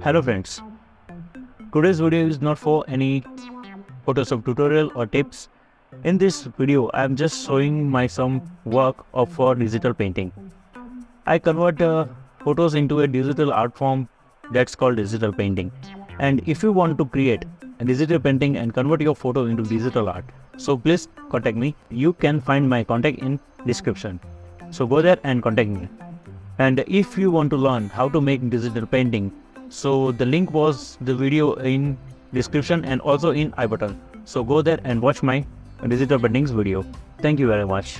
Hello friends, today's video is not for any Photoshop tutorial or tips. In this video, I am just showing my some work for digital painting. I convert photos into a digital art form that's called digital painting. And if you want to create a digital painting and convert your photo into digital art, so please contact me. You can find my contact in description. So go there and contact me. And if you want to learn how to make digital painting, so the link was the video in description and also in I button. So go there and watch my digital paintings video. Thank you very much.